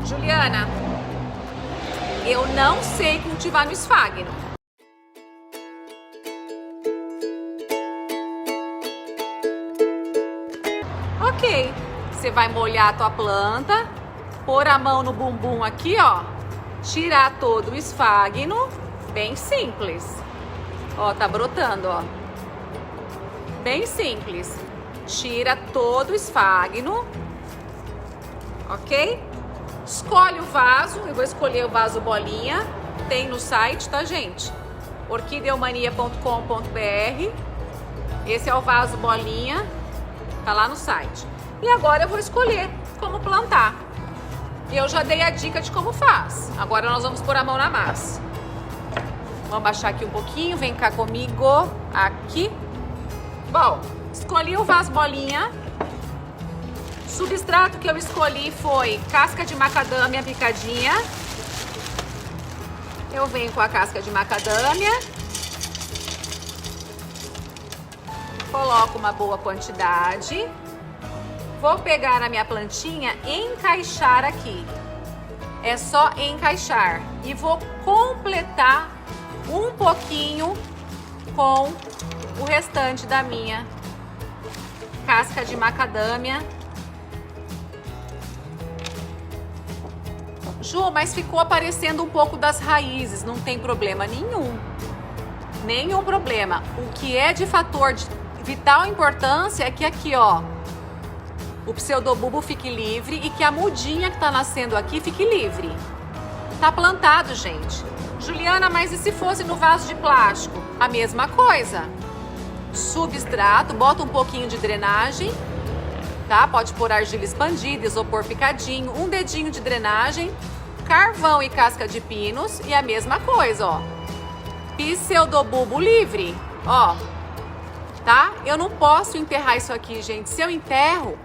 Juliana, eu não sei cultivar no esfagno. Ok, você vai molhar a tua planta, pôr a mão no bumbum aqui, ó, tirar todo o esfagno, bem simples. Ó, tá brotando, ó. Bem simples. Tira todo o esfagno, ok? Escolhe o vaso, eu vou escolher o vaso bolinha, tem no site, tá, gente? orquideomania.com.br. Esse é o vaso bolinha, tá lá no site. E agora eu vou escolher como plantar. Eu já dei a dica de como faz. Agora nós vamos pôr a mão na massa. Vamos baixar aqui um pouquinho, vem cá comigo, aqui. Bom, escolhi o vaso bolinha. Substrato que eu escolhi foi casca de macadâmia picadinha. Eu venho com a casca de macadâmia. Coloco uma boa quantidade. Vou pegar a minha plantinha e encaixar aqui. É só encaixar. E vou completar um pouquinho com o restante da minha casca de macadâmia. Ju, mas ficou aparecendo um pouco das raízes, não tem problema nenhum. Nenhum problema. O que é de fator de vital importância é que aqui, ó, o pseudobulbo fique livre e que a mudinha que tá nascendo aqui fique livre. Tá plantado, gente. Juliana, mas e se fosse no vaso de plástico? A mesma coisa. Substrato, bota um pouquinho de drenagem, tá? Pode pôr argila expandida, isopor picadinho, um dedinho de drenagem, carvão e casca de pinos e a mesma coisa, ó. Pseudobulbo livre, ó. Tá? Eu não posso enterrar isso aqui, gente. Se eu enterro,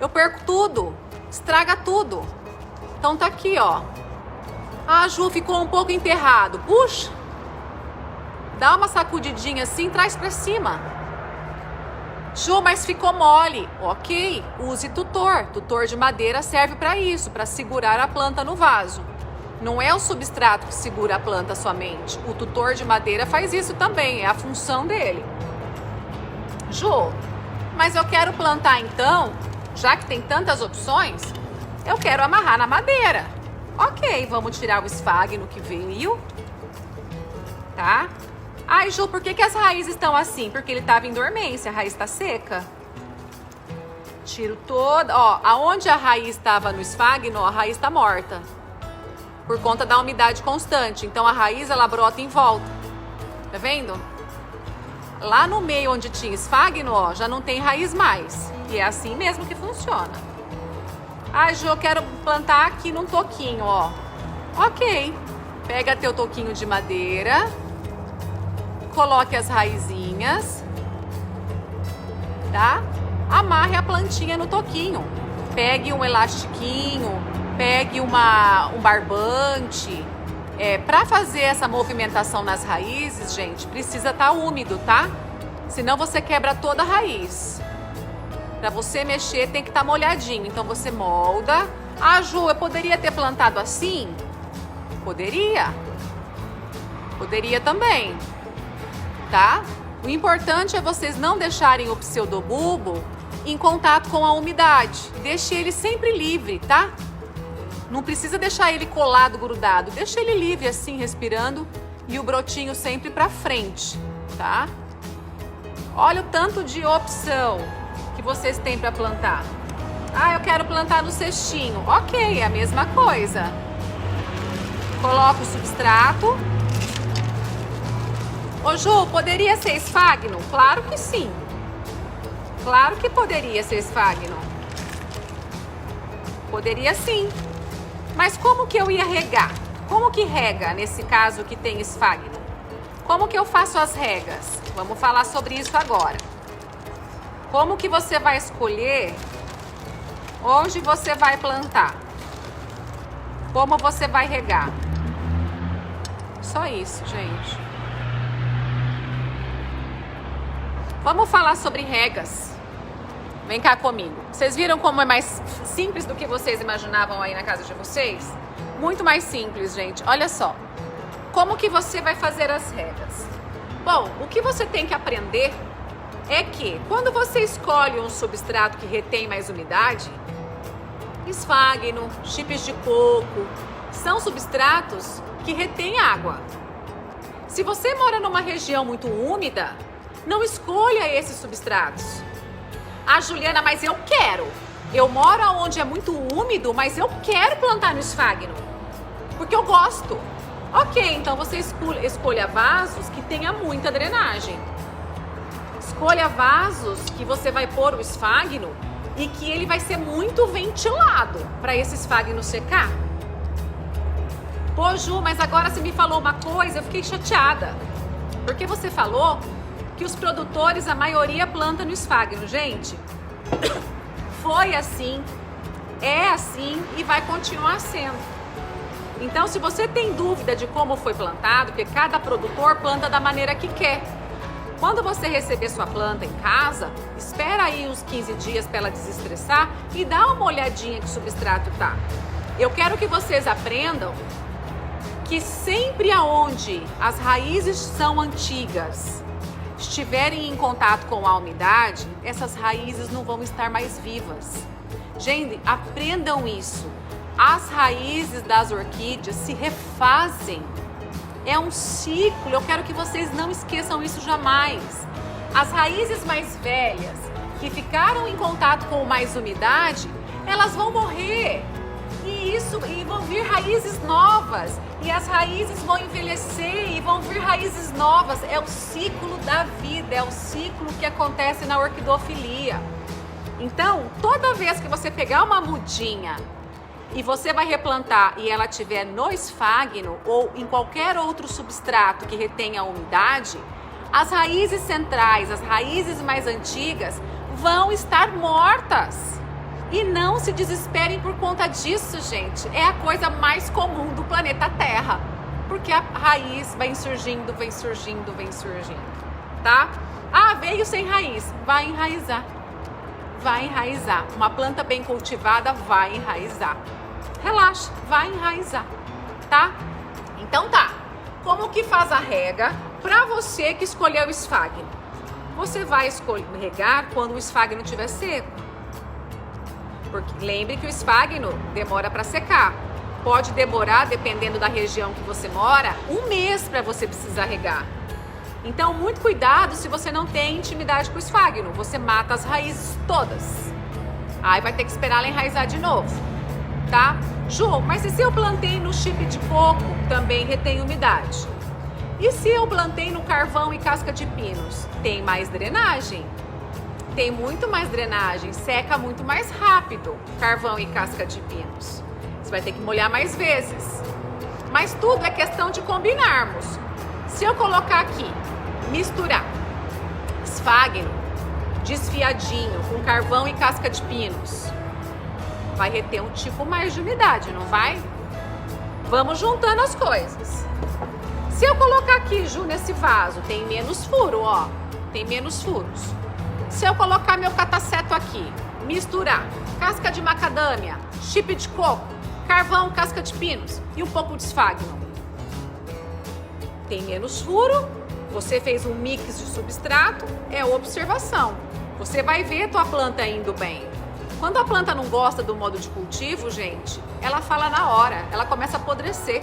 eu perco tudo, estraga tudo. Então tá aqui, ó. Ah, Ju, ficou um pouco enterrado. Puxa, dá uma sacudidinha assim, traz pra cima. Ju, mas ficou mole. Ok, use tutor. Tutor de madeira serve para isso, para segurar a planta no vaso. Não é o substrato que segura a planta somente. O tutor de madeira faz isso também, é a função dele. Ju, mas eu quero plantar então, já que tem tantas opções, eu quero amarrar na madeira. Ok, vamos tirar o esfagno que veio, tá? Ai, Ju, por que as raízes estão assim? Porque ele estava em dormência, a raiz está seca. Tiro toda, ó, aonde a raiz estava no esfagno, a raiz está morta. Por conta da umidade constante, então a raiz ela brota em volta. Tá vendo? Lá no meio onde tinha esfagno, ó, já não tem raiz mais. E é assim mesmo que funciona. Ah, Ju, eu quero plantar aqui num toquinho, ó. Ok. Pega teu toquinho de madeira. Coloque as raizinhas. Tá? Amarre a plantinha no toquinho. Pegue um elastiquinho. Pegue um barbante. Para fazer essa movimentação nas raízes, gente, precisa estar úmido, tá? Senão você quebra toda a raiz. Para você mexer tem que estar molhadinho. Então você molda. Ah, Ju, eu poderia ter plantado assim? Poderia. Poderia também. Tá? O importante é vocês não deixarem o pseudobulbo em contato com a umidade. Deixe ele sempre livre, tá? Não precisa deixar ele colado, grudado. Deixa ele livre assim, respirando. E o brotinho sempre para frente, tá? Olha o tanto de opção que vocês têm para plantar. Ah, eu quero plantar no cestinho. Ok, é a mesma coisa. Coloca o substrato. Ô Ju, poderia ser esfagno? Claro que sim. Claro que poderia ser esfagno. Poderia sim. Mas como que eu ia regar? Como que rega nesse caso que tem esfagno? Como que eu faço as regas? Vamos falar sobre isso agora. Como que você vai escolher onde você vai plantar? Como você vai regar? Só isso, gente. Vamos falar sobre regas. Vem cá comigo. Vocês viram como é mais simples do que vocês imaginavam aí na casa de vocês? Muito mais simples, gente. Olha só. Como que você vai fazer as regas? Bom, o que você tem que aprender é que quando você escolhe um substrato que retém mais umidade, esfagno, chips de coco, são substratos que retêm água. Se você mora numa região muito úmida, não escolha esses substratos. Ah, Juliana, mas eu quero. Eu moro onde é muito úmido, mas eu quero plantar no esfagno, porque eu gosto. Ok, então você escolha vasos que tenha muita drenagem. Escolha vasos que você vai pôr o esfagno e que ele vai ser muito ventilado para esse esfagno secar. Pô, Ju, mas agora você me falou uma coisa, eu fiquei chateada. Porque você falou que os produtores, a maioria planta no esfagno. Gente, foi assim, é assim e vai continuar sendo. Então, se você tem dúvida de como foi plantado, porque cada produtor planta da maneira que quer. Quando você receber sua planta em casa, espera aí uns 15 dias para ela desestressar e dá uma olhadinha que o substrato tá. Eu quero que vocês aprendam que sempre aonde as raízes são antigas, estiverem em contato com a umidade, essas raízes não vão estar mais vivas. Gente, aprendam isso. As raízes das orquídeas se refazem. É um ciclo, eu quero que vocês não esqueçam isso jamais. As raízes mais velhas, que ficaram em contato com mais umidade, elas vão morrer. E vão vir raízes novas. E as raízes vão envelhecer e vão vir raízes novas. É o ciclo da vida, é o ciclo que acontece na orquidofilia. Então, toda vez que você pegar uma mudinha e você vai replantar e ela estiver no esfagno ou em qualquer outro substrato que retenha a umidade, as raízes centrais, as raízes mais antigas vão estar mortas. E não se desesperem por conta disso, gente. É a coisa mais comum do planeta Terra. Porque a raiz vai surgindo, vem surgindo, vem surgindo, tá? Ah, veio sem raiz. Vai enraizar. Vai enraizar. Uma planta bem cultivada vai enraizar. Relaxa, vai enraizar, tá? Então tá. Como que faz a rega para você que escolheu o esfagno? Você vai regar quando o esfagno estiver seco. Porque lembre que o esfagno demora para secar. Pode demorar, dependendo da região que você mora, 1 mês para você precisar regar. Então, muito cuidado se você não tem intimidade com o esfagno. Você mata as raízes todas. Aí vai ter que esperar ela enraizar de novo, tá? Ju, mas e se eu plantei no chip de coco, também retém umidade? E se eu plantei no carvão e casca de pinos? Tem mais drenagem. Tem muito mais drenagem, seca muito mais rápido carvão e casca de pinos. Você vai ter que molhar mais vezes. Mas tudo é questão de combinarmos. Se eu colocar aqui, misturar esfagno desfiadinho com carvão e casca de pinos, vai reter um tipo mais de umidade, não vai? Vamos juntando as coisas. Se eu colocar aqui, Ju, nesse vaso, tem menos furo, ó. Tem menos furos. Se eu colocar meu cataceto aqui, misturar casca de macadâmia, chip de coco, carvão, casca de pinos e um pouco de esfagno, tem menos furo, você fez um mix de substrato, é observação. Você vai ver a tua planta indo bem. Quando a planta não gosta do modo de cultivo, gente, ela fala na hora, ela começa a apodrecer,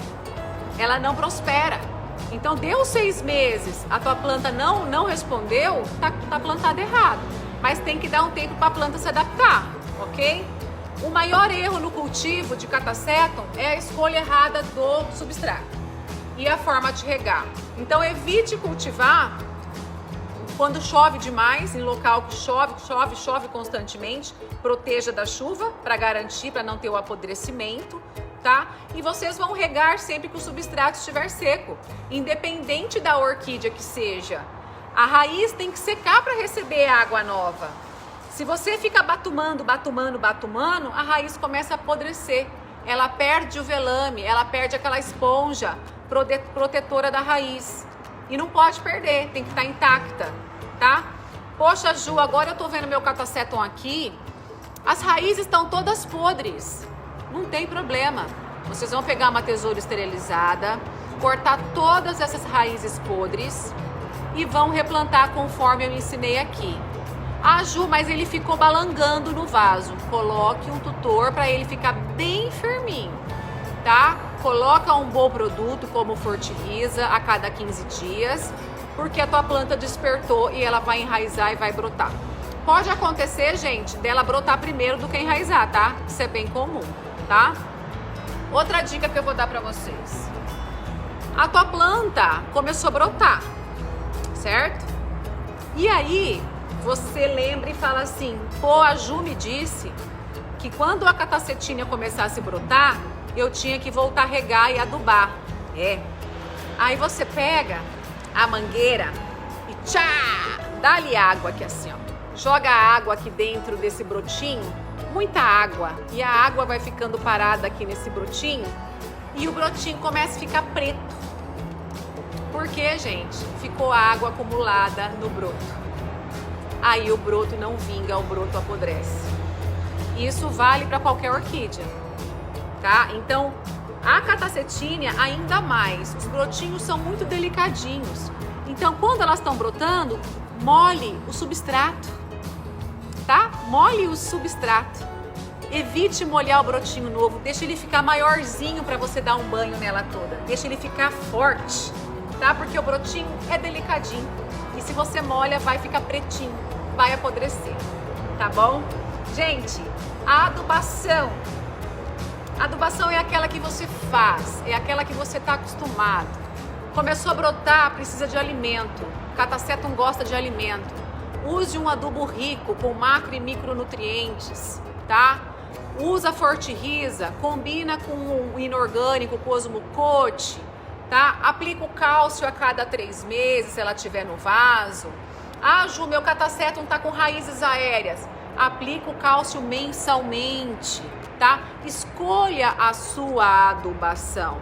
ela não prospera. Então, deu 6 meses, a tua planta não respondeu, tá plantada errado. Mas tem que dar um tempo para a planta se adaptar, ok? O maior erro no cultivo de catacetum é a escolha errada do substrato e a forma de regar. Então, evite cultivar quando chove demais, em local que chove constantemente. Proteja da chuva para garantir, para não ter o apodrecimento. Tá? E vocês vão regar sempre que o substrato estiver seco, independente da orquídea que seja. A raiz tem que secar para receber água nova. Se você fica batumando, a raiz começa a apodrecer. Ela perde o velame, ela perde aquela esponja protetora da raiz. E não pode perder, tem que estar intacta, tá? Poxa, Ju, agora eu tô vendo meu catacetum aqui, as raízes estão todas podres. Não tem problema. Vocês vão pegar uma tesoura esterilizada, cortar todas essas raízes podres e vão replantar conforme eu ensinei aqui. Ah, Ju, mas ele ficou balangando no vaso. Coloque um tutor para ele ficar bem firminho, tá? Coloca um bom produto como Fortiliza a cada 15 dias, porque a tua planta despertou e ela vai enraizar e vai brotar. Pode acontecer, gente, dela brotar primeiro do que enraizar, tá? Isso é bem comum, tá? Outra dica que eu vou dar para vocês. A tua planta começou a brotar, certo? E aí, você lembra e fala assim, pô, a Ju me disse que quando a catacetinha começasse a brotar, eu tinha que voltar a regar e adubar. Aí você pega a mangueira e tchá, dá-lhe água aqui assim, ó. Joga a água aqui dentro desse brotinho, muita água, e a água vai ficando parada aqui nesse brotinho e o brotinho começa a ficar preto. Por quê, gente? Ficou água acumulada no broto. Aí o broto não vinga, o broto apodrece. Isso vale para qualquer orquídea, tá? Então, a catacetinha ainda mais. Os brotinhos são muito delicadinhos. Então, quando elas estão brotando, molhe o substrato, tá? Molhe o substrato. Evite molhar o brotinho novo. Deixa ele ficar maiorzinho para você dar um banho nela toda. Deixa ele ficar forte, tá? Porque o brotinho é delicadinho. E se você molha, vai ficar pretinho, vai apodrecer, tá bom? Gente, a adubação. A adubação é aquela que você faz, é aquela que você está acostumado. Começou a brotar, precisa de alimento. Catacetum gosta de alimento. Use um adubo rico com macro e micronutrientes, tá? Usa Fortiliza, combina com o inorgânico, com o Osmocote, tá? Aplica o cálcio a cada 3 meses, se ela tiver no vaso. Ah, Ju, meu catacetum tá com raízes aéreas. Aplica o cálcio mensalmente, tá? Escolha a sua adubação.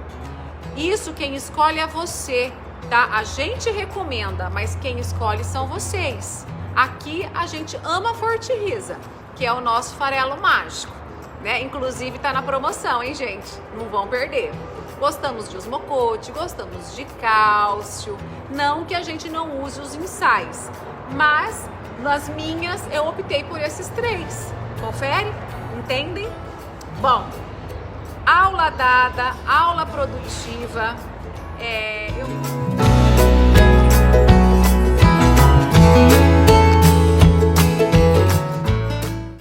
Isso quem escolhe é você, tá? A gente recomenda, mas quem escolhe são vocês. Aqui a gente ama Fortiliza, que é o nosso farelo mágico, né? Inclusive tá na promoção, hein, gente? Não vão perder. Gostamos de Osmocote, gostamos de cálcio. Não que a gente não use os ensais, mas nas minhas eu optei por esses 3. Confere? Entendem? Bom, aula dada, aula produtiva.